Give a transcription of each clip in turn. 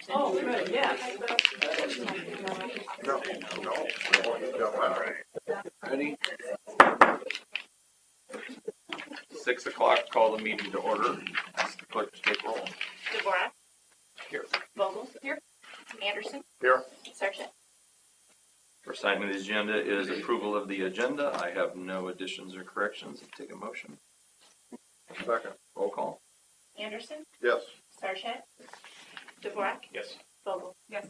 Oh, good, yes. Ready? 6 o'clock, call the meeting to order. Ask the clerk to take roll. Dvorak. Here. Vogel. Here. Anderson. Here. Sarchet. First item on the agenda is approval of the agenda. I have no additions or corrections. Take a motion. Second. Roll call. Anderson. Yes. Sarchet. Dvorak. Yes. Vogel. Yes.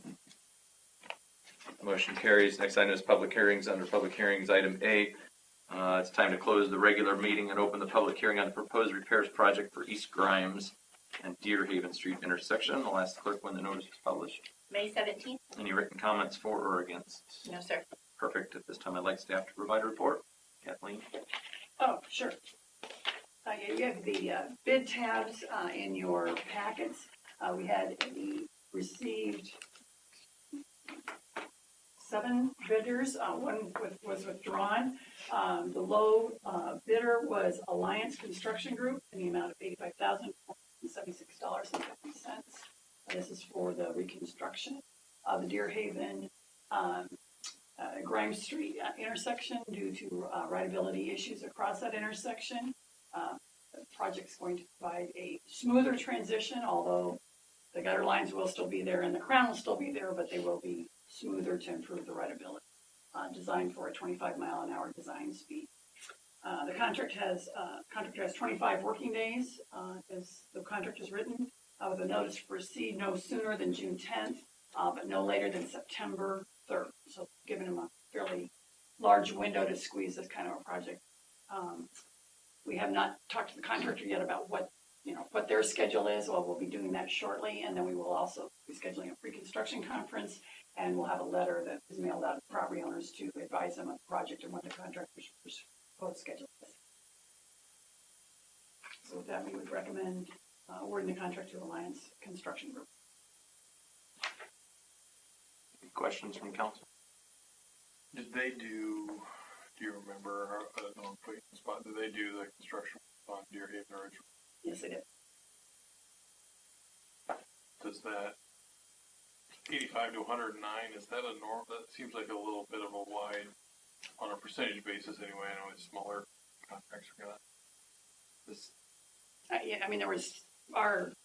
Motion carries. Next item is public hearings. Under public hearings, item A. It's time to close the regular meeting and open the public hearing on the proposed repairs project for East Grimes and Deer Haven Street intersection. I'll ask the clerk when the notice is published. May 17th. Any written comments for or against? No, sir. Perfect. At this time, I'd like staff to provide a report. Kathleen? Oh, sure. You have the bid tabs in your packets. We received 7 bidders. One was withdrawn. The low bidder was Alliance Construction Group in the amount of $85,476.50. This is for the reconstruction of the Deer Haven Grimes Street intersection due to rideability issues across that intersection. The project's going to provide a smoother transition, although the gutter lines will still be there and the crown will still be there, but they will be smoother to improve the rideability. Designed for a 25-mile-an-hour design speed. The contract has 25 working days as the contract is written, with a notice to proceed no sooner than June 10th, but no later than September 3rd. So giving them a fairly large window to squeeze this kind of a project. We have not talked to the contractor yet about what their schedule is. Well, we'll be doing that shortly, and then we will also be scheduling a pre-construction conference, and we'll have a letter that is mailed out to property owners to advise them of the project and what the contractor's proposed schedule is. So with that, we would recommend awarding the contract to Alliance Construction Group. Any questions from council? Did they do you remember, on Clayton spot, did they do the construction on Deer Haven originally? Yes, they did. Does that 85 to 109, is that a norm? That seems like a little bit of a wide, on a percentage basis anyway. I know it's smaller contracts are gonna. Yeah, I mean, there was our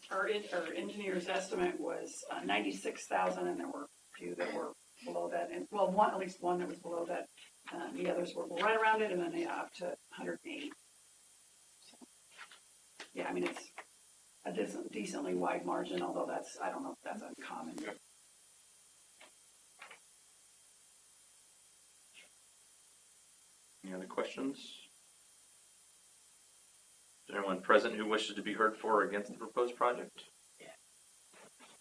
engineer's estimate was 96,000, and there were a few that were below that, and well, at least one that was below that. The others were right around it, and then they up to 108. So, yeah, I mean, it's a decently wide margin, although I don't know if that's uncommon. Yeah. Any other questions? Is there anyone present who wishes to be heard for or against the proposed project? Yeah.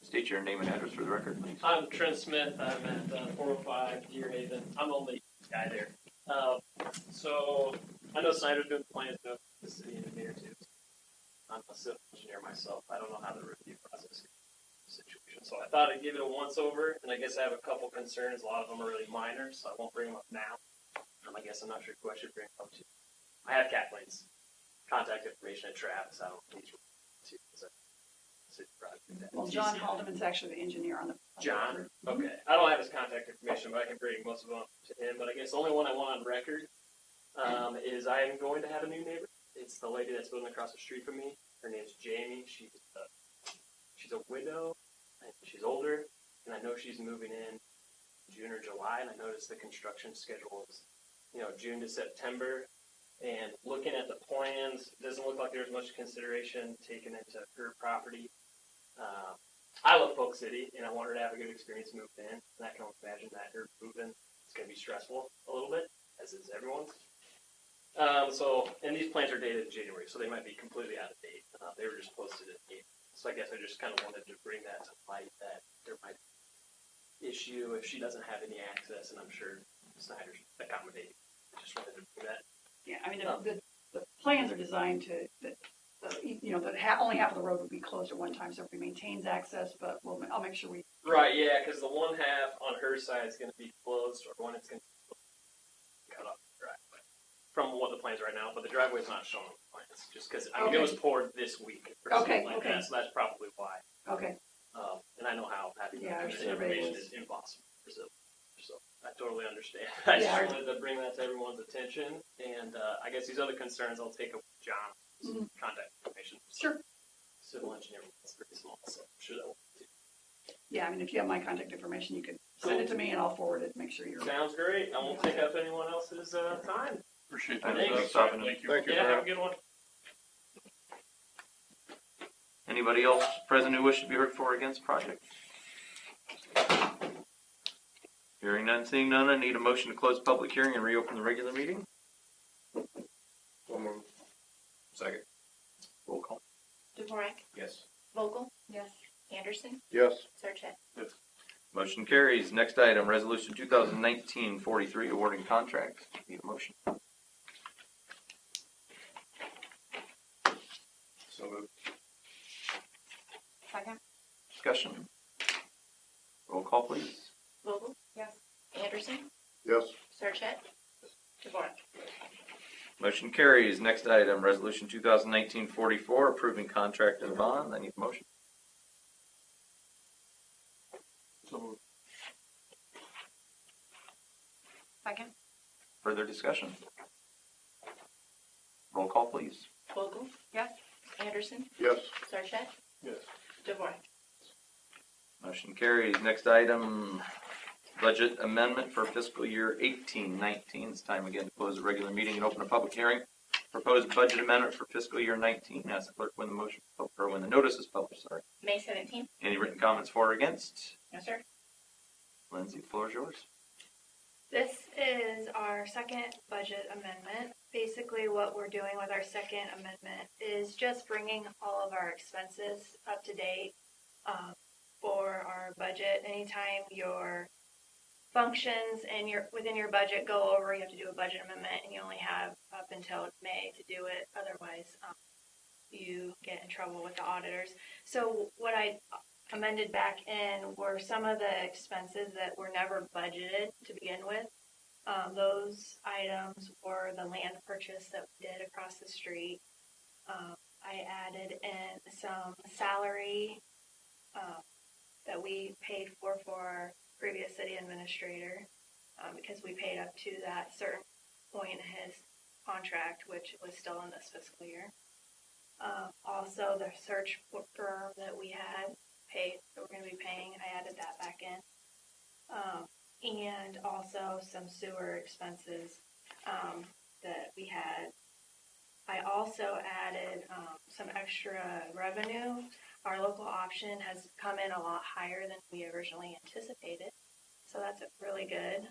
State your name and address for the record, please. I'm Trent Smith. I'm at 405 Deer Haven. I'm the only guy there. So I know Snyder's doing the plans, the city engineer too. I'm a civil engineer myself. I don't know how the review process is situation. So I thought I'd give it a once over, and I guess I have a couple concerns. A lot of them are really minor, so I won't bring them up now. I guess I'm not sure who I should bring them up to. I have Kathleen's contact information at Travis. I don't need to as a city project. Well, John Haldeman's actually the engineer on the John? Okay. I don't have his contact information, but I can bring most of them to him. But I guess the only one I want on record is I am going to have a new neighbor. It's the lady that's living across the street from me. Her name's Jamie. She's a widow, and she's older, and I know she's moving in June or July, and I noticed the construction schedule is, June to September. And looking at the plans, it doesn't look like there's much consideration taken into her property. I love Polk City, and I want her to have a good experience moving in. And I can imagine that her moving is going to be stressful a little bit, as is everyone's. And these plans are dated in January, so they might be completely out of date. They were just posted in April. So I guess I just kind of wanted to bring that to light, that there might be an issue if she doesn't have any access, and I'm sure Snyder's accommodating. I just wanted to bring that. Yeah, I mean, the plans are designed to, only half of the road would be closed at one time, so everybody maintains access, but I'll make sure we. Right, yeah, because the one half on her side is going to be closed, or one it's going to be cut off the driveway. From what the plans are right now, but the driveway's not shown on the plans, just because it was poured this week or something like that, so that's probably why. Okay. And I know how Yeah, our Commission survey information was- is impossible for civil. So I totally understand. I just Yeah. wanted to bring that to everyone's attention, and I guess these other concerns I'll take up with John's Mhm. contact information. Sure. Civil engineering is pretty small, so I'm sure that will. Yeah, I mean, if you have my contact information, you can send it to me and I'll forward it, make sure you're. Sounds great. I won't take up anyone else's time. Appreciate Thanks that. for stopping in. Thank you. Thank you. Yeah, have a good one. Anybody else present who wishes to be heard for or against project? Hearing none, seeing none, I need a motion to close public hearing and reopen the regular meeting. So moved. Second. Roll call. Dvorak, Yes. Vogel. Yes. Anderson, Yes. Sarchet. Motion carries. Next item, resolution 2019-43, awarding contract. Need a motion. So moved. Second. Discussion. Roll call, please. Vogel. Yes. Anderson, Yes. Sarchet. Dvorak. Motion carries. Next item, resolution 2019-44, approving contract and bond. I need a motion. So moved. Second. Further discussion. Roll call, please. Vogel. Yes. Anderson, Yes. Sarchet. Yes. Dvorak. Motion carries. Next item, budget amendment for fiscal year 18-19. It's time again to close the regular meeting and open a public hearing. Proposed budget amendment for fiscal year 19. Ask the clerk when the motion, or when the notice is published, sorry. May 17th. Any written comments for or against? No, sir. Lindsay, the floor is yours. This is our second budget amendment. Basically, what we're doing with our second amendment is just bringing all of our expenses up to date for our budget. Anytime your functions and within your budget go over, you have to do a budget amendment, and you only have up until May to do it. Otherwise, you get in trouble with the auditors. So what I amended back in were some of the expenses that were never budgeted to begin with. Those items were the land purchase that we did across the street. I added in some salary that we paid for our previous city administrator because we paid up to that certain point in his contract, which was still in this fiscal year. Also, the search firm that we had paid, that we're going to be paying, I added that back in. And also some sewer expenses that we had. I also added some extra revenue. Our local option has come in a lot higher than we originally anticipated, so that's really good.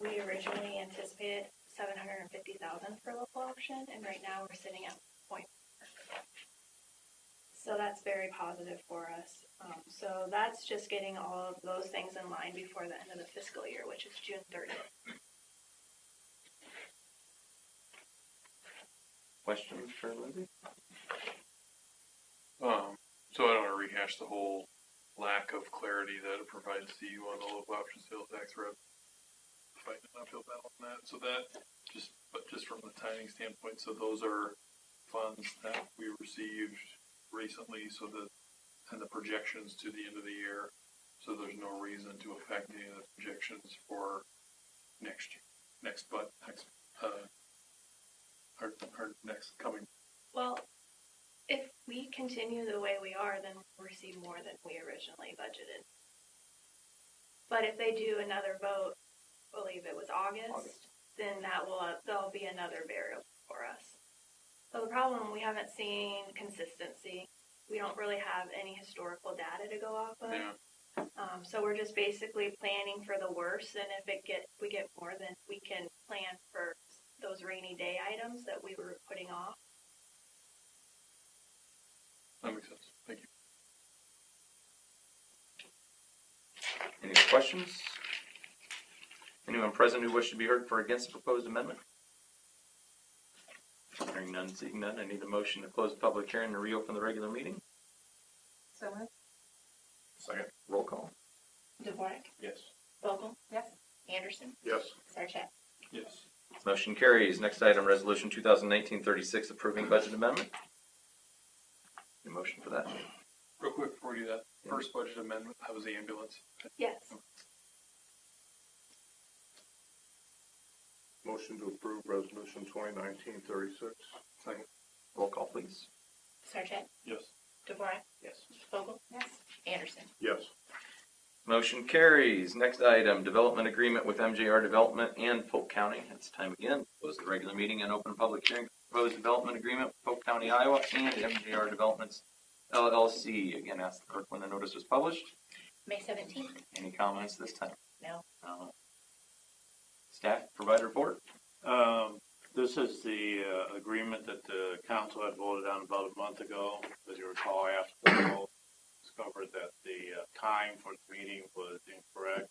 We originally anticipated $750,000 for local option, and right now we're sitting at 0.4. So that's very positive for us. So that's just getting all of those things in line before the end of the fiscal year, which is June 30th. Questions for Lindsay? So I don't want to rehash the whole lack of clarity that it provides to you on the local option sales tax rev. Fighting an uphill battle on that. So that just from the timing standpoint, so those are funds that we received recently, and the projections to the end of the year. So there's no reason to affect any of the projections for next year, our next coming. Well, if we continue the way we are, then we'll receive more than we originally budgeted. But if they do another vote, I believe it was August, then there'll be another variable for us. So the problem, we haven't seen consistency. We don't really have any historical data to go off of. Yeah. So we're just basically planning for the worst, and if we get more, then we can plan for those rainy day items that we were putting off. That makes sense. Thank you. Any questions? Anyone present who wishes to be heard for or against the proposed amendment? Hearing none, seeing none, I need a motion to close the public hearing and reopen the regular meeting. So moved. Second. Roll call. Dvorak. Yes. Vogel. Yes. Anderson, Yes. Sarchet. Yes. Motion carries. Next item, resolution 2019-36, approving budget amendment. Any motion for that? Real quick before before we do that, first budget amendment, that was the ambulance. Yes. Motion to approve resolution 2019-36. Second. Roll call, please. Sarchet, Yes. Dvorak, Yes. Vogel. Yes. Anderson. Yes. Motion carries. Next item, development agreement with MJR Development and Polk County. It's time again, close the regular meeting and open public hearing. Proposed development agreement with Polk County, Iowa and MJR Developments LLC. Again, ask the clerk when the notice was published. May 17th. Any comments this time? No. Staff, provide report. This is the agreement that the council had voted on about a month ago. As you recall, after the vote, discovered that the time for the meeting was incorrect.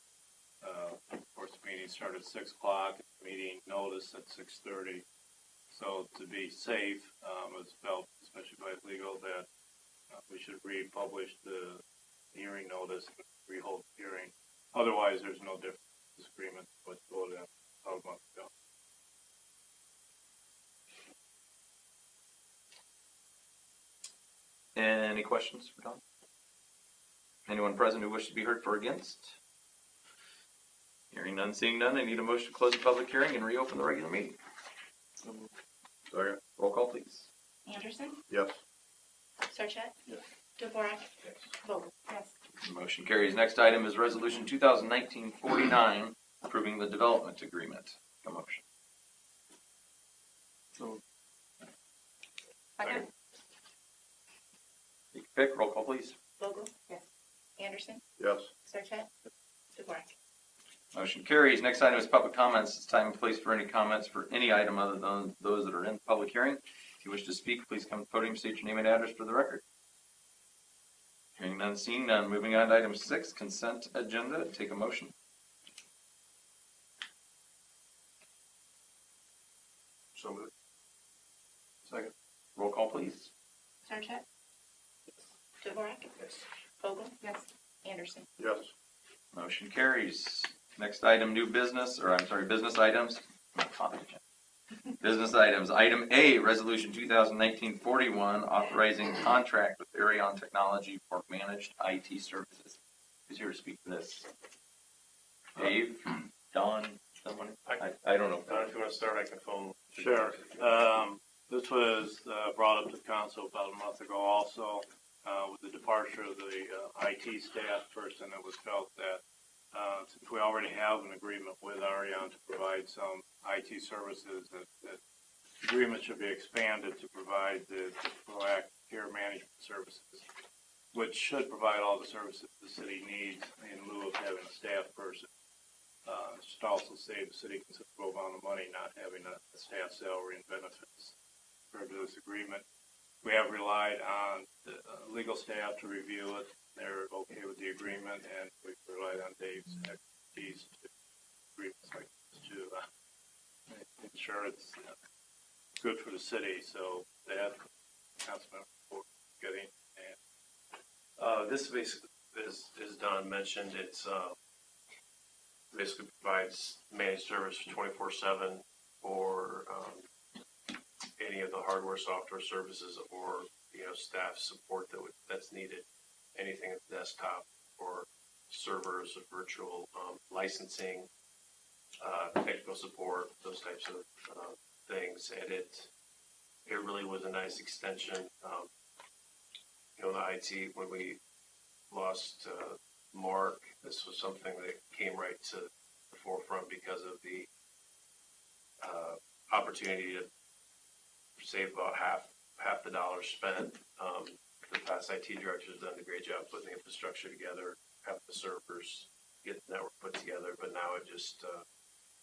Of course, the meeting started at 6 o'clock, meeting notice at 6:30. So to be safe, it's felt, especially by legal, that we should republish the hearing notice and rehold the hearing. Otherwise, there's no difference in this agreement with voted on about a month ago. Any questions for Don? Anyone present who wishes to be heard for or against? Hearing none, seeing none, I need a motion to close the public hearing and reopen the regular meeting. Second. Roll call, please. Anderson, Yes. Sarchet. Yes. Dvorak, Vogel. Yes. Motion carries. Next item is resolution 2019-49, approving the development agreement. A motion. So Second. Take your pick. Roll call, please. Vogel. Yes. Anderson, Yes. Sarchet, Dvorak. Motion carries. Next item is public comments. It's time and place for any comments for any item other than those that are in the public hearing. If you wish to speak, please come to the podium, state your name and address for the record. Hearing none, seeing none. Moving on to item 6, consent agenda. Take a motion. So moved. second. Roll call, please. Sarchet. Dvorak. Yes. Vogel. Yes. Anderson. Yes. Motion carries. Next item, business items. Business items. Item A, Resolution 2019-41, authorizing contract with Arion Technology for managed IT services. Who's here to speak to this? Dave? Don? Someone? I don't know. Don, if you want to start, I can phone. Sure. This was brought up to council about a month ago also. With the departure of the IT staff person, it was felt that since we already have an agreement with Arion to provide some IT services, that agreement should be expanded to provide the proactive care management services, which should provide all the services the city needs in lieu of having a staff person. It should also save the city a considerable amount of money not having a staff salary and benefits. For this agreement, we have relied on the legal staff to review it. They're okay with the agreement, and we've relied on Dave's expertise to agreements like this to ensure it's good for the city. So that Councilman for getting and This basically, as Don mentioned, it's basically provides managed service 24/7 for any of the hardware, software services, or staff support that's needed. Anything at the desktop or servers, virtual licensing, technical support, those types of things, and it really was a nice extension. The IT, when we lost Mark, this was something that came right to the forefront because of the opportunity to save about half the dollars spent. The past IT director has done a great job putting the infrastructure together, have the servers, get the network put together, but now it just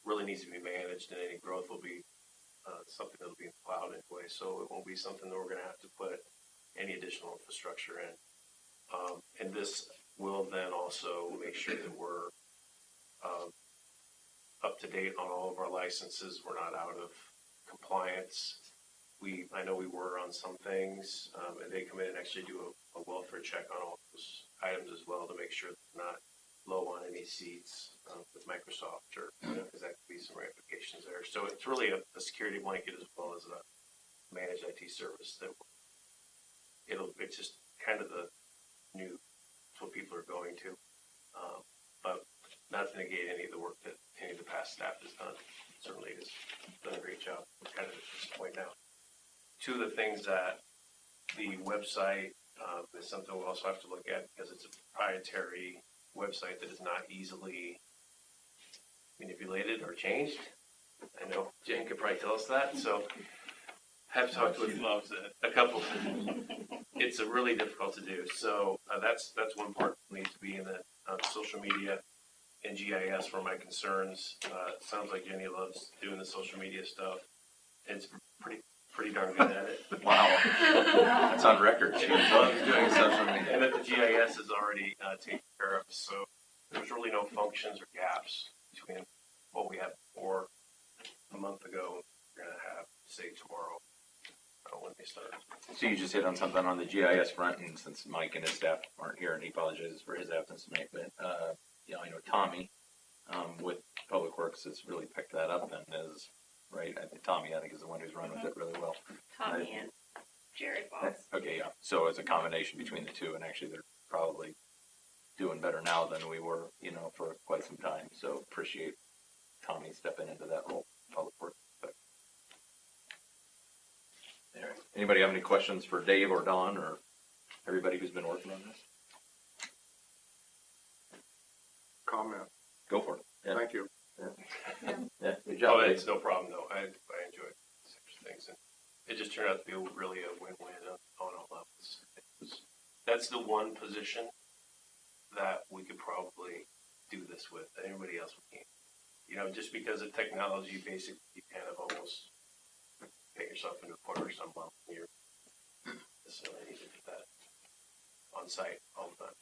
really needs to be managed, and any growth will be something that will be in the cloud anyway, so it won't be something that we're going to have to put any additional infrastructure in. And this will then also make sure that we're up to date on all of our licenses. We're not out of compliance. I know we were on some things, and they come in and actually do a welfare check on all those items as well to make sure that they're not low on any seats with Microsoft, or because that could be some ramifications there. So it's really a security blanket as well as a managed IT service that it's just kind of the new people are going to. But not to negate any of the work that any of the past staff has done. Certainly has done a great job kind of at this point now. Two of the things that the website is something we'll also have to look at because it's a proprietary website that is not easily manipulated or changed. I know Jen could probably tell us that. So have talked with loves it. a couple. It's really difficult to do. So that's one part that needs to be in the social media and GIS for my concerns. Sounds like Jenny loves doing the social media stuff. It's pretty darn good at it. Wow. That's on record. She loves doing social media. And that the GIS is already taken care of. So there's really no functions or gaps between what we had before a month ago. We're going to have, say, tomorrow when they start. So you just hit on something on the GIS front, and since Mike and his staff aren't here, and he apologizes for his absence tonight, but I know Tommy with Public Works has really picked that up and is right. I think Tommy, is the one who's run with it really well. Tommy and Jared Boss. Okay, yeah. So it's a combination between the two, and actually they're probably doing better now than we were, for quite some time. So appreciate Tommy stepping into that role, Public Works. Anybody have any questions for Dave or Don or everybody who's been working on this? Comment. Go for it. Yeah. Thank you. Yeah, good job. Dave. It's no problem, though. I enjoy such things. And it just turned out to be really a win-win on all levels. That's the one position that we could probably do this with. Anybody else we can't. Just because of technology, basically, you kind of almost get yourself into a corner somehow. You're necessarily needed for that on site all the time.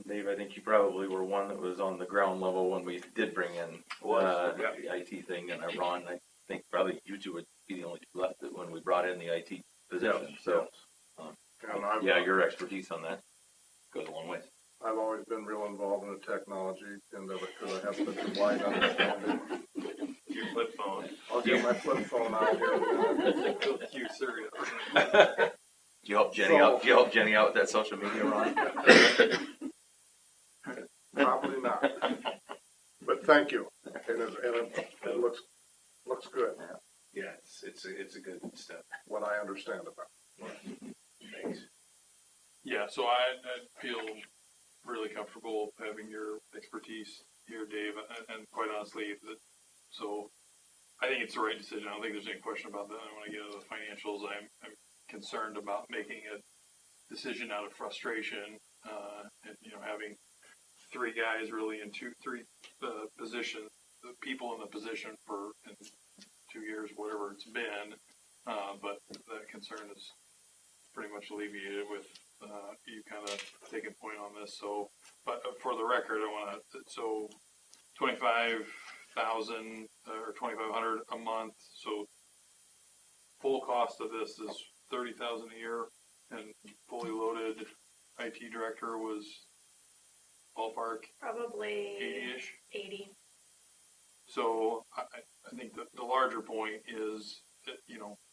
Dave, I think you probably were one that was on the ground level when we did bring in the IT thing, and Ron, I think probably you two would be the only two left when we brought in the IT position. Yes, so, and your expertise on that goes a long way. I've always been real involved in the technology end of it because I have such a wide understanding. Your flip phone. I'll get my flip phone out here in a minute. Cute serious. Do you help Jenny out? Do you help Jenny out with that social media, Ron? Probably not. But thank you. And it looks good, Yeah, it's a good step. what I understand about it. Thanks. Yeah, so I feel really comfortable having your expertise here, Dave, and quite honestly, so I think it's the right decision. I don't think there's any question about that. When I get into the financials, I'm concerned about making a decision out of frustration, and having three guys really in three positions, the people in the position for 2 years, whatever it's been, but that concern is pretty much alleviated with you kind of taking point on this. So, but for the record, I want to, so 25,000 or 2,500 a month. So full cost of this is 30,000 a year, and fully loaded IT director was ballpark Probably 80-ish. 80. So I think the larger point is that,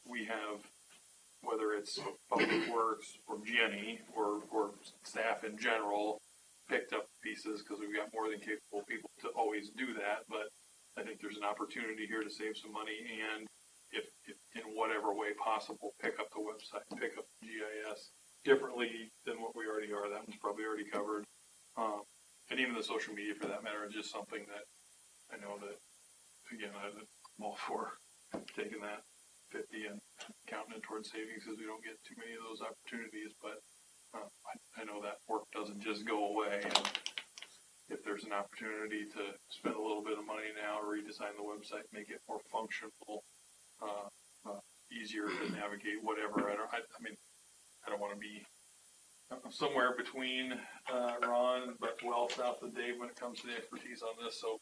we have, whether it's Public Works or Jenny or staff in general, picked up pieces because we've got more than capable people to always do that. But I think there's an opportunity here to save some money, and if in whatever way possible, pick up the website, pick up GIS differently than what we already are. That one's probably already covered. And even the social media, for that matter, is just something that I know that, again, I'm all for taking that 50 and counting it towards savings because we don't get too many of those opportunities. But I know that work doesn't just go away. And if there's an opportunity to spend a little bit of money now, redesign the website, make it more functional, easier to navigate, whatever. I don't want to be somewhere between Ron, but well south of Dave when it comes to the expertise on this. So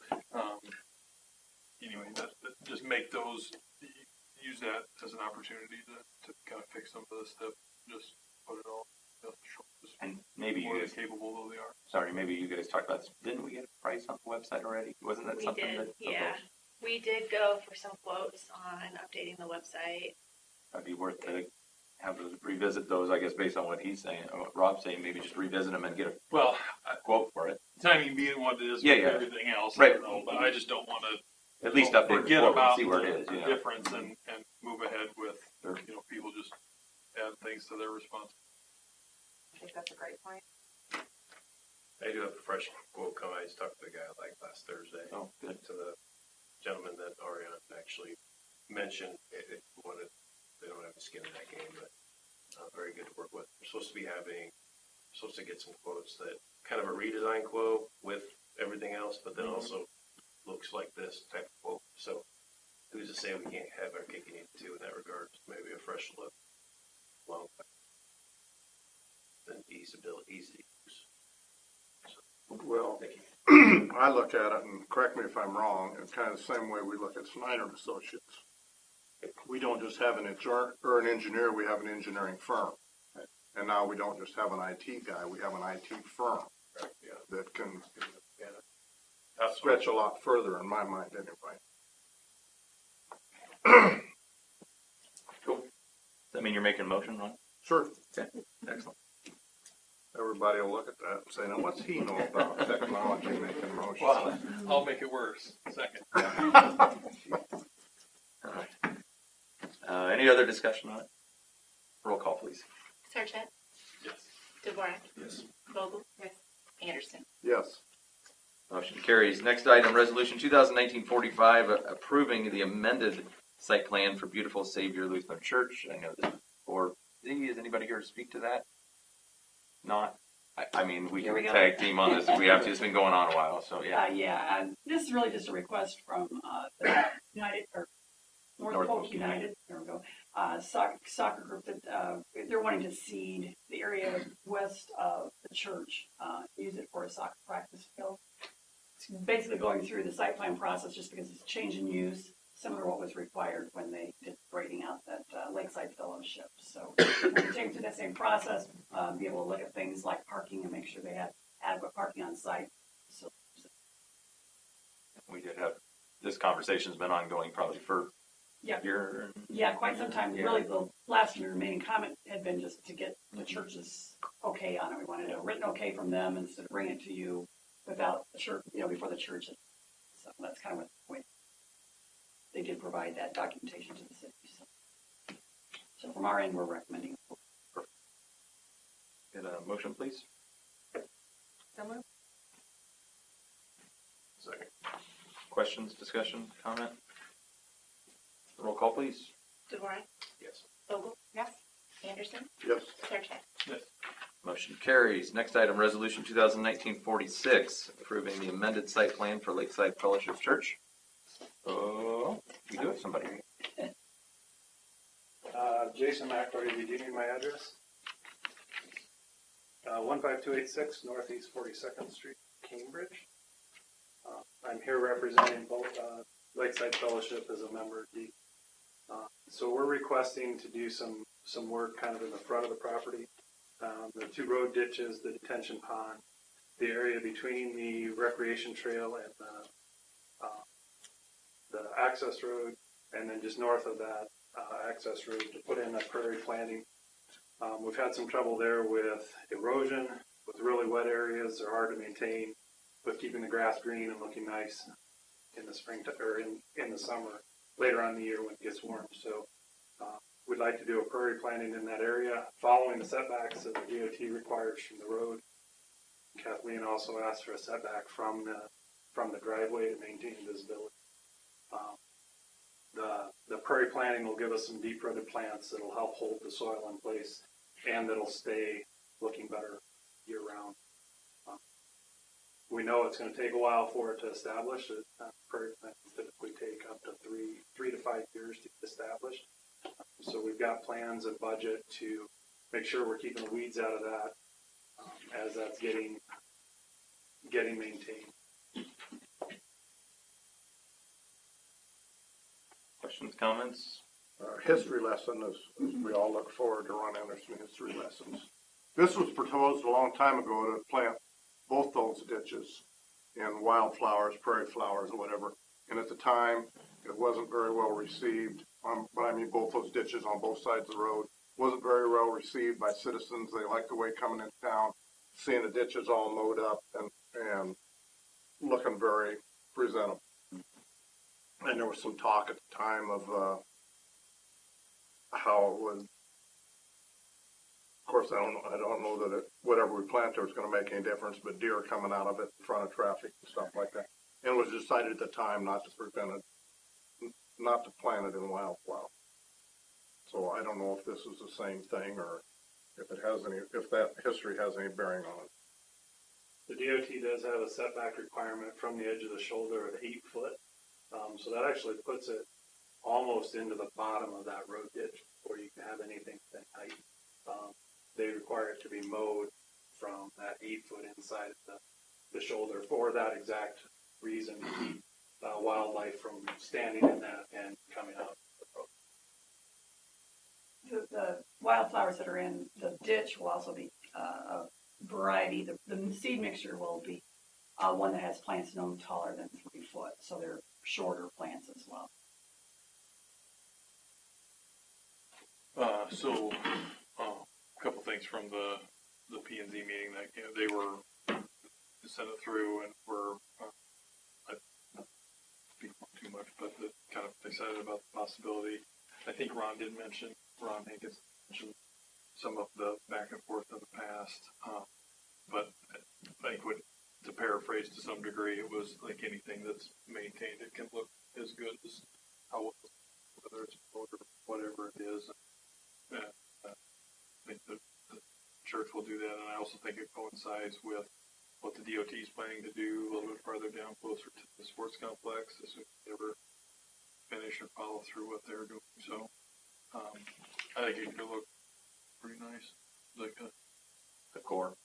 anyway, that just make those, use that as an opportunity to kind of fix some of this stuff. Just put it all. And maybe you more guys, capable though they are. sorry, maybe you guys talked about this. Didn't we get a price on the website already? Wasn't that We something did, that? yeah. We did go for some quotes on updating the website. That'd be worth the have to revisit those, I guess, based on what he's saying, or what Rob's saying, maybe just revisit them and get a Well, quote for it. timing being what it is Yeah, with yeah. everything else, Right. I don't know, but I just don't want to At least update the forget quote and about see where it the is, yeah. difference and move ahead with, Sure. people just add things to their response. I think that's a great point. I do have a fresh quote coming. I just talked to the guy like last Thursday. Oh, good. To the gentleman that Ariana actually mentioned. It wanted, they don't have a skin in that game, but very good to work with. We're supposed to get some quotes that kind of a redesign quote with everything else, but then also looks like this type of quote. So who's to say we can't have our cake and eat it too in that regard? Maybe a fresh look. Well, then easy to use. Well, Thank you. I look at it, and correct me if I'm wrong, it's kind of the same way we look at Snyder and Associates. We don't just have an engineer, we have an engineering firm. And now we don't just have an IT guy, we have an IT firm that can stretch a lot further, in my mind, anyway. Cool. Does that mean you're making a motion, Ron? Sure. Okay, excellent. Everybody will look at that and say, now what's he know about technology making motions? Well, I'll make it worse. Second. All right. Any other discussion on it? Roll call, please. Sarchet, Yes. Dvorak, Yes. Vogel, yes, Anderson. Yes. Motion carries. Next item, Resolution 2019-45, approving the amended site plan for Beautiful Savior Lutheran Church. I know this before. Is anybody here to speak to that? Not? I mean, we Here can we go. tag team on this if we have to. It's been going on a while, so yeah. This is really just a request from the United, or North Polk United, there we go, soccer group that they're wanting to seed the area west of the church, use it for a soccer practice field. It's basically going through the site plan process just because it's a change in use, similar to what was required when they did grading out that Lakeside Fellowship. So we'll take through that same process, be able to look at things like parking and make sure they have adequate parking on site. So We did have, this conversation's been ongoing probably for yeah. a year. Yeah, quite some time. Yeah. Really, the last remaining comment had been just to get the church's okay on it. We wanted a written okay from them instead of bringing it to you without the church, before the church. So that's kind of what the point. They did provide that documentation to the city. So from our end, we're recommending. Get a motion, please. So moved. Second. Questions, discussion, comment? Roll call, please. Dvorak, Yes. Vogel, yes, Anderson, Yes. Sarchet. Yes. Motion carries. Next item, Resolution 2019-46, approving the amended site plan for Lakeside Fellowship Church. Oh, we do have somebody. Jason McRae, do you need my address? 15286 Northeast 42nd Street, Cambridge. I'm here representing both Lakeside Fellowship as a member of the. So we're requesting to do some work kind of in the front of the property. The two road ditches, the detention pond, the area between the recreation trail and the access road, and then just north of that access road to put in a prairie planting. We've had some trouble there with erosion, with really wet areas. They're hard to maintain, with keeping the grass green and looking nice in the spring or in the summer, later on in the year when it gets warm. So we'd like to do a prairie planting in that area, following the setbacks that the DOT requires from the road. Kathleen also asked for a setback from the driveway to maintain visibility. The prairie planting will give us some deep-rooted plants that'll help hold the soil in place and that'll stay looking better year-round. We know it's going to take a while for it to establish. Prairie plantings typically take up to 3 to 5 years to get established. So we've got plans and budget to make sure we're keeping the weeds out of that as that's getting maintained. Questions, comments? History lesson is we all look forward to Ron Anderson history lessons. This was proposed a long time ago to plant both those ditches in wildflowers, prairie flowers, or whatever. And at the time, it wasn't very well received. But I mean, both those ditches on both sides of the road. wasn't very well received by citizens. They liked the way coming into town, seeing the ditches all mowed up and looking very presentable. And there was some talk at the time of how it would. Of course, I don't know that whatever we plant there is going to make any difference, but deer coming out of it in front of traffic and stuff like that. And it was decided at the time not to plant it in wildflower. So I don't know if this is the same thing or if that history has any bearing on it. The DOT does have a setback requirement from the edge of the shoulder of 8 foot. So that actually puts it almost into the bottom of that road ditch before you can have anything that height. They require it to be mowed from that 8 foot inside of the shoulder for that exact reason to keep wildlife from standing in that and coming out. The wildflowers that are in the ditch will also be a variety. The seed mixture will be one that has plants no taller than 3 foot, so they're shorter plants as well. A couple things from the P&Z meeting that, they were sent it through and were, I don't speak too much, but kind of excited about the possibility. I think Ron Hankins mentioned some of the back and forth in the past, but I think to paraphrase to some degree, it was like anything that's maintained, it can look as good as how it was, whether it's or whatever it is. I think the church will do that, and I also think it coincides with what the DOT is planning to do a little bit farther down, closer to the sports complex, as soon as they ever finish or follow through what they're doing. So I think it could look pretty nice, like The core.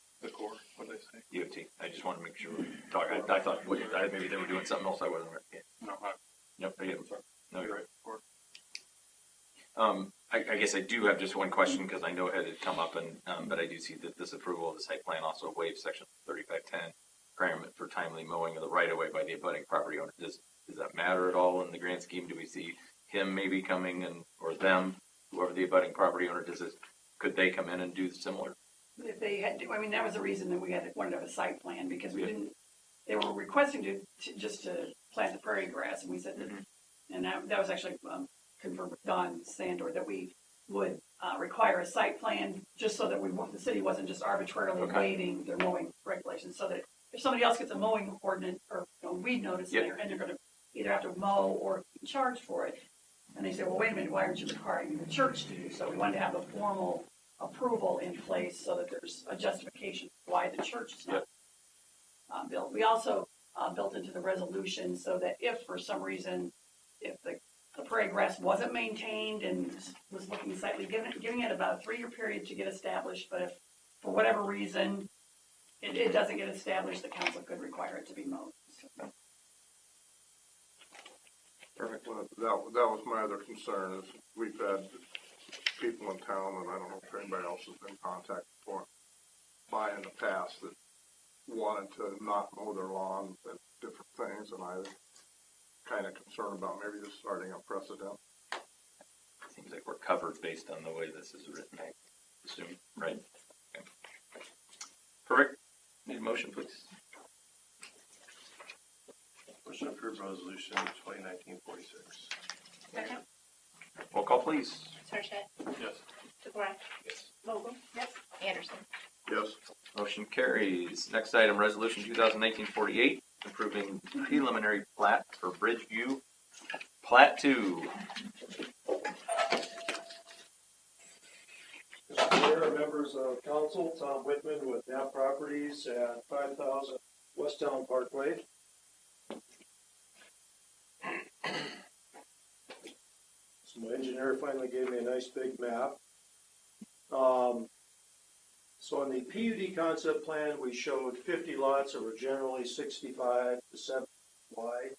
what did I say? DOT. I just want to make sure we talk. I thought maybe they were doing something else I wasn't aware of. No, Nope. No, you're right. Core. I guess I do have just one question because I know it had come up, but I do see that this approval of the site plan also waives section 3510 requirement for timely mowing of the right of way by the abutting property owner. Does that matter at all in the grand scheme? Do we see him maybe coming or them, whoever the abutting property owner could they come in and do similar? If they had to, that was the reason that we wanted to have a site plan, because they were requesting to plant the prairie grass, and we said that, and that was actually confirmed with Don Sandor, that we would require a site plan just so that the city wasn't just arbitrarily waiving their mowing regulations, so that if somebody else gets a mowing ordinance or weed notice there, and they're going to either have to mow or be charged for it, and they say, well, wait a minute, why aren't you requiring the church to do so? We wanted to have a formal approval in place so that there's a justification why the church is not built. We also built into the resolution so that if for some reason, if the prairie grass wasn't maintained and was looking slightly, giving it about a 3-year period to get established, but if for whatever reason it doesn't get established, the council could require it to be mowed. So. Perfect. Well, that was my other concern is we've had people in town, and I don't know if anybody else has been contacted by in the past that wanted to not mow their lawn and different things, and I was kind of concerned about maybe just starting a precedent. Seems like we're covered based on the way this is written, I assume, right? Okay. Perfect. Need a motion, please. Motion to approve resolution 2019-46. Second. Roll call, please. Sarchet. Yes. DeVore. Yes. Vogel. Yes. Anderson. Yes. Motion carries. Next item, resolution 2019-48, approving preliminary plat for Bridgeview Plat 2. Mr. Mayor, members of council, Tom Whitman with Knapp Properties at 5000 Westtown Parkway. So my engineer finally gave me a nice big map. So on the PUD concept plan, we showed 50 lots that were generally 65 to 70 wide.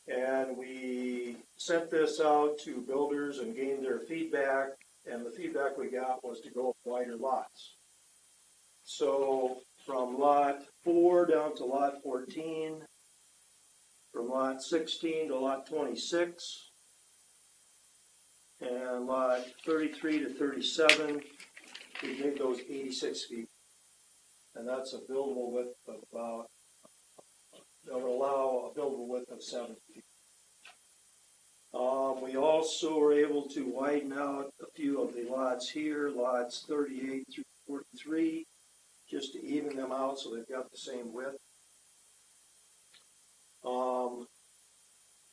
And we sent this out to builders and gained their feedback, and the feedback we got was to go with wider lots. So from lot 4 down to lot 14, from lot 16 to lot 26, And lot 33 to 37, we made those 86 feet. And that's a buildable width of about, that would allow a buildable width of 7 feet. We also were able to widen out a few of the lots here, lots 38 through 43, just to even them out so they've got the same width.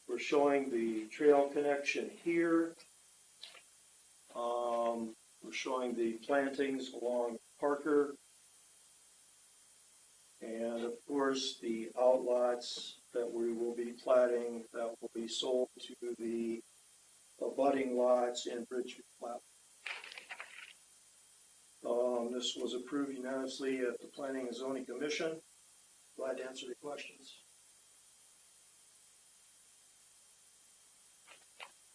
We're showing the trail connection here. We're showing the plantings along Parker. And of course, the outlots that we will be platting that will be sold to the abutting lots in Bridgeview Plat. This was approved unanimously at the Planning and Zoning Commission. Glad to answer the questions.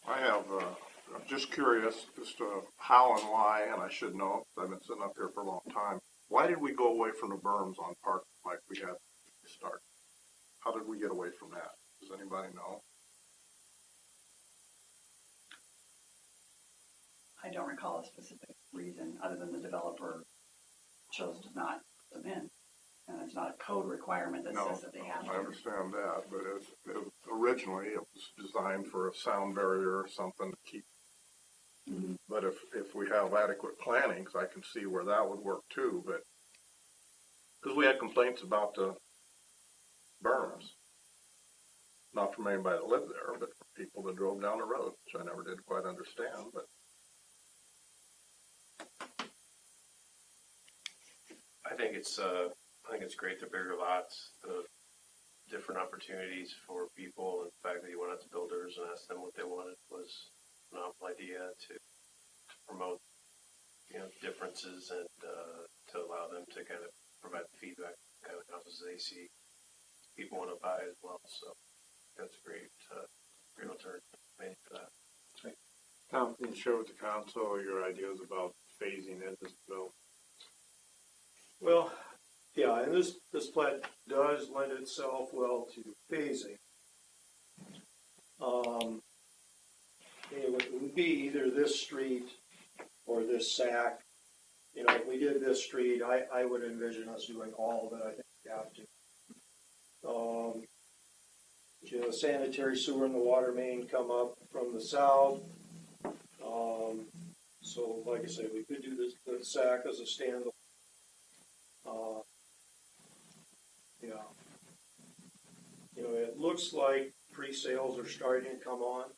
I have, I'm just curious as to how and why, and I should know, 'cause I've been sitting up here for a long time. Why did we go away from the berms on Park like we had to start? How did we get away from that? Does anybody know? I don't recall a specific reason other than the developer chose to not put them in. And it's not a code requirement that No, says that they have I to. understand that, but originally it was designed for a sound barrier or something to keep. Mhm. But if we have adequate planning, 'cause I can see where that would work too, but, because we had complaints about the berms. Not from anybody that lived there, but from people that drove down the road, which I never did quite understand, but. I think it's great, the bigger lots, the different opportunities for people, and the fact that you went out to builders and asked them what they wanted was a novel idea to promote, differences and to allow them to kind of provide feedback, kind of houses they see people want to buy as well. So that's great, great alternative made for that. Tom, can you share with the council your ideas about phasing in this bill? Well, yeah, and this plat does lend itself well to phasing. It would be either this street or this SAC. If we did this street, I would envision us doing all of it. I think we have to. Sanitary sewer and the water main come up from the south. So like I say, we could do this, the SAC as a standalone. It looks like pre-sales are starting to come on.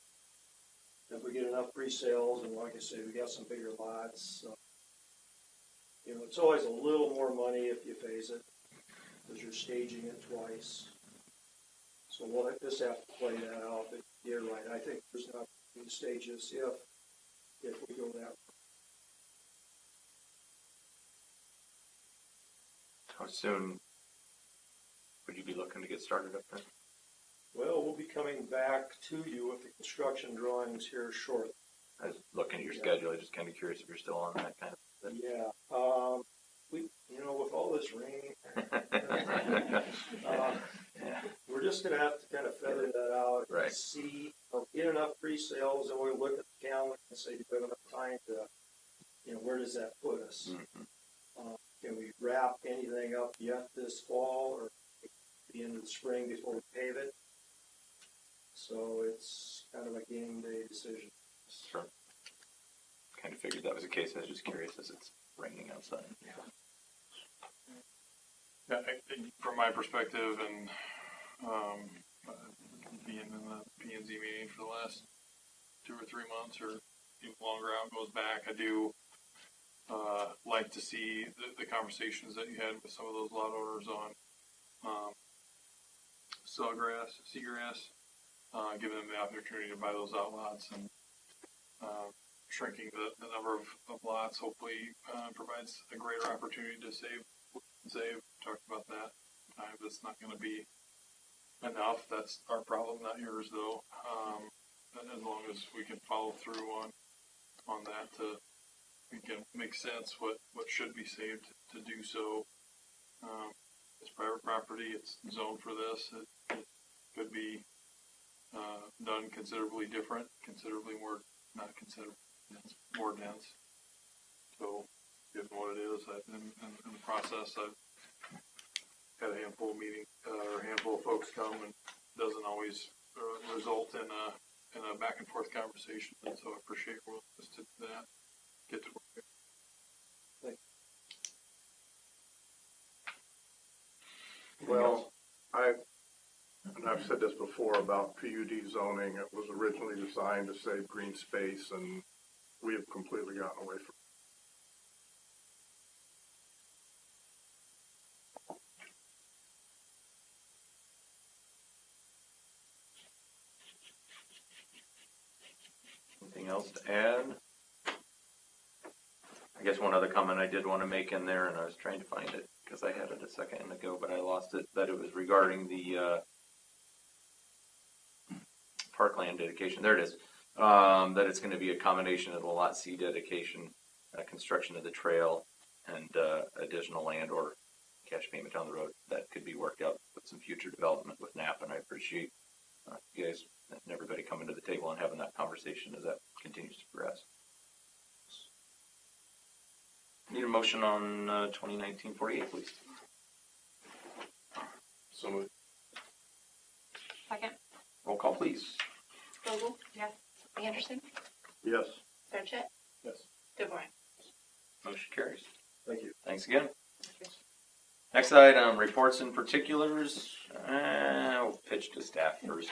If we get enough pre-sales, and like I say, we got some bigger lots. It's always a little more money if you phase it, because you're staging it twice. So we'll just have to play that out, but you're right, I think there's not going to stage this if we go that way. How soon would you be looking to get started up there? Well, we'll be coming back to you with the construction drawings here shortly. I was looking at your schedule. I'm just kind of curious if you're still on that kind of thing. Yeah, with all this rain, we're just gonna have to kind of feather that out Right. and see, get enough pre-sales, and we'll look at the calendar and say, do we have enough time to, where does that put us? Mhm. Can we wrap anything up yet this fall, or the end of the spring before we pave it? So it's kind of a game day decision. Sure. Kind of figured that was the case. I was just curious as it's raining outside. Yeah, from my perspective, and being in the P&Z meeting for the last 2 or 3 months, or even longer out goes back, I do like to see the conversations that you had with some of those lot owners on seagrass, giving them the opportunity to buy those outlots, and shrinking the number of lots hopefully provides a greater opportunity to save. Talked about that. That's not going to be enough. That's our problem, not yours, though. As long as we can follow through on that, we can make sense what should be saved to do so. It's private property. It's zoned for this. It could be done considerably different, considerably more not considered more dense. So, given what it is, in the process, I've had a handful of a handful of folks come, and it doesn't always result in a back and forth conversation. And so I appreciate your willingness to do that. Get to work. Well, I've said this before about PUD zoning. It was originally designed to save green space, and we have completely gotten away from Anything else to add? I guess one other comment I did want to make in there, and I was trying to find it because I had it a second ago, but I lost it, that it was regarding the Parkland dedication. There it is. That it's going to be a combination of the Lot C dedication, construction of the trail, and additional land or cash payment down the road. That could be worked out with some future development with NAP, and I appreciate you guys and everybody coming to the table and having that conversation as that continues to progress. Need a motion on 2019-48, please. So moved. Second. Roll call, please. Vogel? Yes. Anderson? Yes. Sarchet? Yes. DeVore? Motion carries. Thank you. Thanks again. Next item, reports and particulars. We'll pitch to staff first.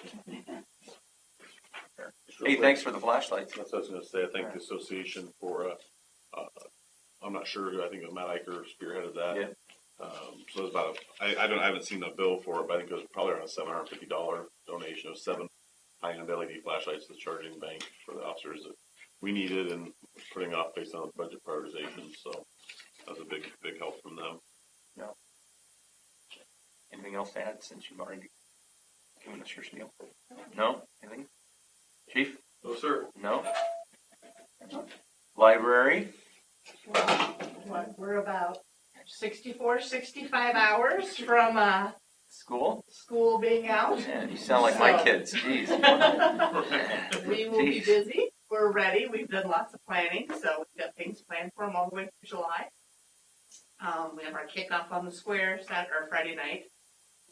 Hey, thanks for the flashlights. That's what I was going to say. I thank the association for, I'm not sure, I think Matt Eicher spearheaded that. Yeah. So it's about, I haven't seen the bill for it, but I think it was probably around a $750 donation of 7 high-end LED flashlights to the charging bank for the officers that we needed and putting off based on budget prioritization. So that was a big help from them. Yeah. Anything else to add since you've already given us your spiel? No? Anything? Chief? No, sir. No? Library? We're about 64, 65 hours from School? school being out. Man, you sound like my So- kids. Jeez. We will be Jeez. busy. We're ready. We've done lots of planning, so we've got things planned for them all the way through July. We have our kickoff on the square Friday night.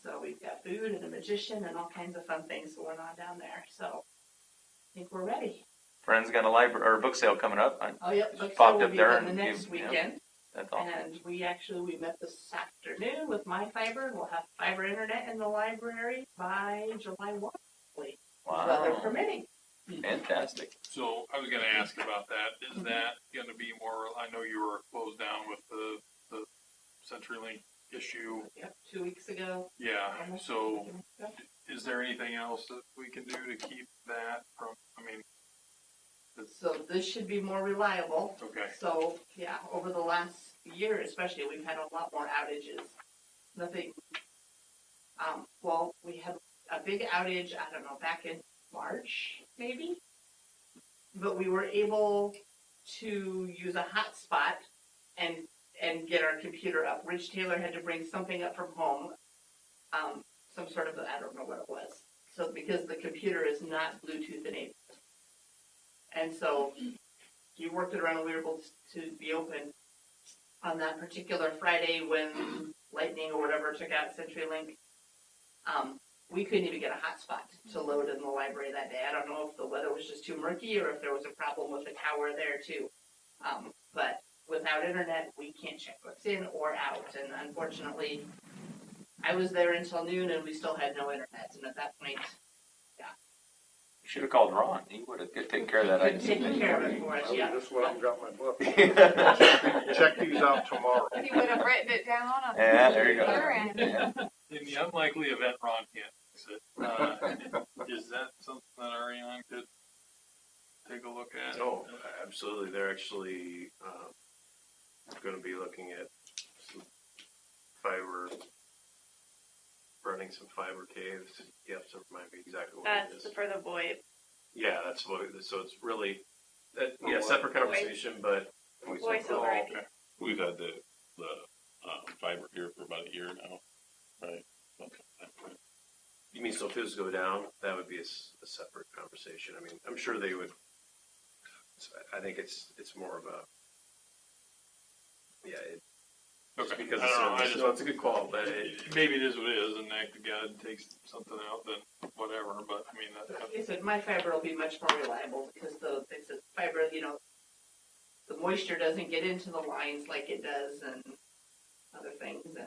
So we've got food and a magician and all kinds of fun things going on down there. So I think we're ready. Friends got a library or a book sale coming up. Oh, yep. Just Book popped sale will up be there done the and next you- yeah. weekend. That's awesome. And we met this afternoon with my fiber. We'll have fiber internet in the library by July 1, hopefully, weather Wow. permitting. Fantastic. So I was going to ask about that. Is that going to be more? I know you were closed down with the CenturyLink issue. Yep, 2 weeks ago. Yeah. almost So 2 weeks ago. is there anything else that we can do to keep that from? I mean, So this should be more reliable. okay. So, yeah, over the last year especially, we've had a lot more outages. Nothing, well, we had a big outage, I don't know, back in March, maybe? But we were able to use a hotspot and get our computer up. Rich Taylor had to bring something up from home, some sort of, I don't know what it was. So, because the computer is not Bluetooth enabled. And so you worked it around and we were able to be open on that particular Friday when Lightning or whatever took out CenturyLink. We couldn't even get a hotspot to load in the library that day. I don't know if the weather was just too murky or if there was a problem with the tower there too. But without internet, we can't check what's in or out. And unfortunately, I was there until noon and we still had no internet. And at that point, You should have called Ron. He would have taken care of that. I taking care of it for us, yeah. I just went out and got my book. Check these out tomorrow. He would have written it down on a Yeah, there you go. computer and Yeah. In the unlikely event Ron can't fix it, is that something that Ariane could take a look at? Oh, absolutely. They're actually going to be looking at some fiber, running some fiber caves. You have to remind me exactly what it That's is. for the VoIP. Yeah, that's what it is. So it's really, separate conversation, but Voice over Oh, IP. okay. We've had the fiber here for about a year now, right? you mean so if it was to go down, that would be a separate conversation. I mean, I'm sure they would So I think it's more of a, just Okay. because I don't know. it's No, it's a good call, but maybe it is what it is, and act of God takes something out, then whatever. But I mean, Like I said, my fiber will be much more reliable because it's a fiber, the moisture doesn't get into the lines like it does and other things. And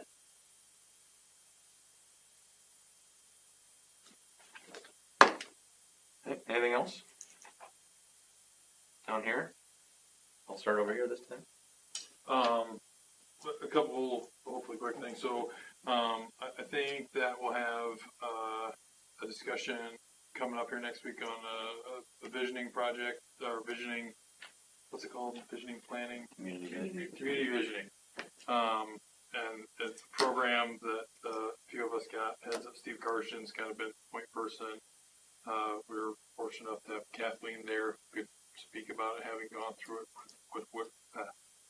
Anything else? Down here? I'll start over here this time. A couple hopefully quick things. So I think that we'll have a discussion coming up here next week on a visioning project or visioning. What's it called? Visioning planning. Community visioning. And it's a program that a few of us got. Heads up, Steve Carson's kind of been point person. We were fortunate enough to have Kathleen there who could speak about it, having gone through it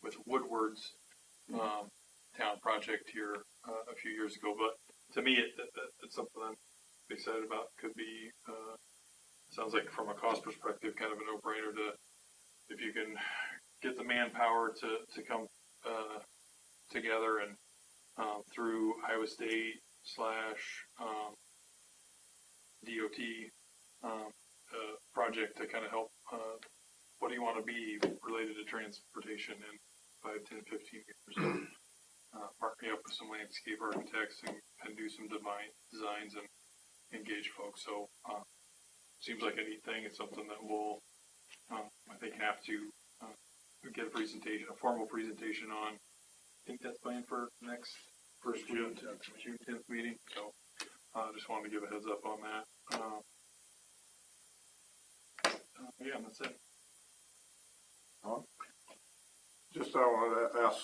with Woodward's town project here a few years ago. But to me, it's something I'm excited about. Could be sounds like from a cost perspective, kind of a no-brainer to if you can get the manpower to come together and through Iowa State / DOT project to kind of help what do you want to be related to transportation in 5, 10, 15 years. Partner me up with some landscape architects and do some designs and engage folks. So seems like a neat thing. It's something that we'll I think have to get a formal presentation on. I think that's planned for next June 10th meeting. So just wanted to give a heads up on that. Yeah, that's it. Just I want to ask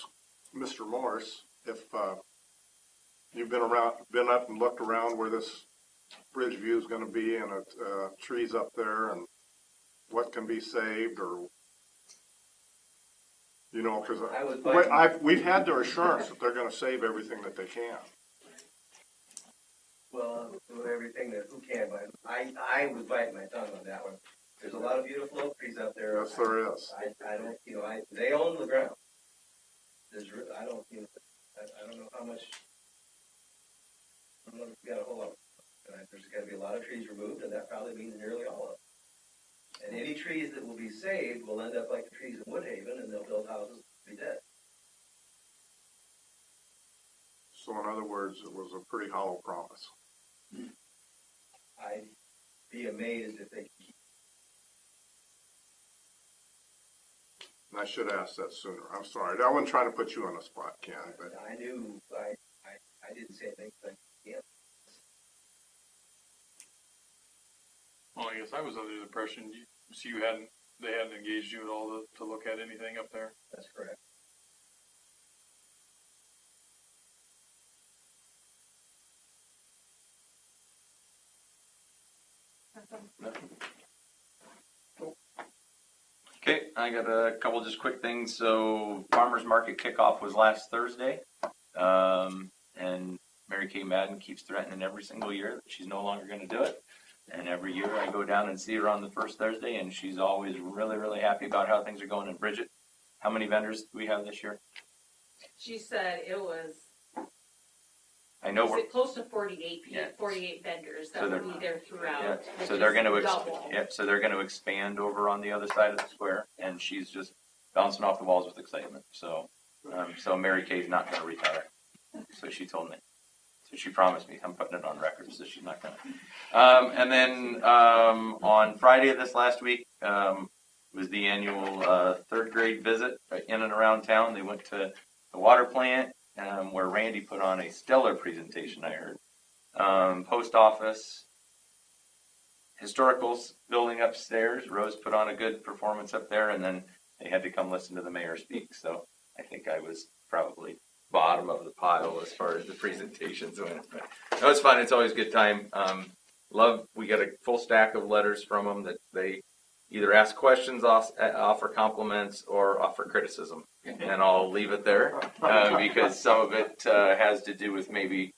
Mr. Morris if you've been up and looked around where this bridge view is going to be, and trees up there, and what can be saved, or because we've had their assurance that they're going to save everything that they can. Well, do everything that who can, but I was biting my tongue on that one. There's a lot of beautiful oak trees out there. Yes, there is. I don't, they own the ground. I don't know how much. I don't know if we got a whole lot. There's got to be a lot of trees removed, and that probably means nearly all of them. And any trees that will be saved will end up like the trees in Woodhaven, and they'll build houses to be dead. So in other words, it was a pretty hollow promise. I'd be amazed if they keep. And I should have asked that sooner. I'm sorry. I wasn't trying to put you on the spot, Ken. But I knew. I didn't say anything, but yeah. Well, I guess I was under the impression they hadn't engaged you at all to look at anything up there. That's correct. Okay, I got a couple just quick things. So Farmers Market Kickoff was last Thursday. And Mary Kay Madden keeps threatening every single year that she's no longer going to do it. And every year I go down and see her on the first Thursday, and she's always really, really happy about how things are going. And Bridget, how many vendors do we have this year? She said it was, I know was it close to 48 Yeah. 48 vendors that So will be there throughout. Yeah, which so they're is going to double. so they're going to expand over on the other side of the square, and she's just bouncing off the walls with excitement. So, so Mary Kay's not going to retire. So she told me. So she promised me. I'm putting it on record, so she's not going to. And then on Friday of this last week was the annual third grade visit in and around town. They went to the water plant where Randy put on a stellar presentation, I heard. Post office, historical building upstairs. Rose put on a good performance up there, and then they had to come listen to the mayor speak. So I think I was probably bottom of the pile as far as the presentations went. But no, it's fun. It's always a good time. We got a full stack of letters from them that they either ask questions, offer compliments, or offer criticism. And I'll leave it there because some of it has to do with maybe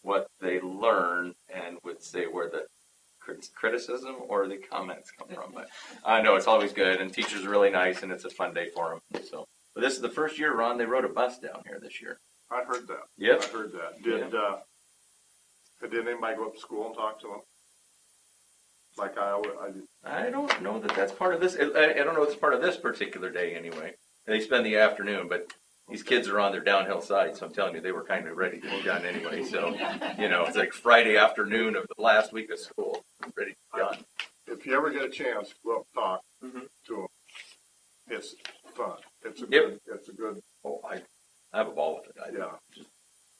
what they learn, and would say where the the criticism or the comments come from, but no, it's always good, and teachers are really nice, and it's a fun day for them. So, but this is the first year, Ron, they rode a bus down here this year. I heard that. Yep. I heard that. Did anybody go up to school and talk to them? Like I don't know that that's part of this. I don't know if it's part of this particular day anyway. They spend the afternoon, but these kids are on their downhill side, so I'm telling you, they were kind of ready to be done anyway. So, you know, it's like Friday afternoon of the last week of school, ready to be done. If you ever get a chance, go up and talk to them. It's fun. It's a Yep. good. It's a good. Oh, I have a ball with it.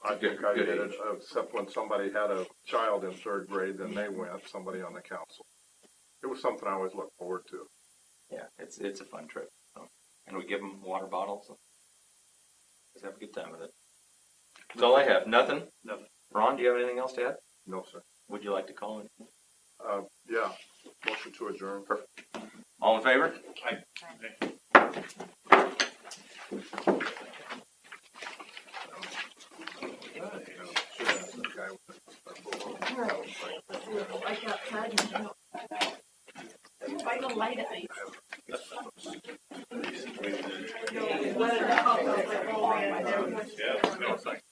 I think I good did it, age. except when somebody had a child in third grade, then they went, somebody on the council. It was something I always looked forward to. Yeah, it's a fun trip. So. And we give them water bottles. So just have a good time with it. That's all I have. Nothing? Nothing. Ron, do you have anything else to add? No, sir. Would you like to call in? Yeah. Motion to adjourn. Perfect. All in favor? By the light of it. Yeah, no, it's like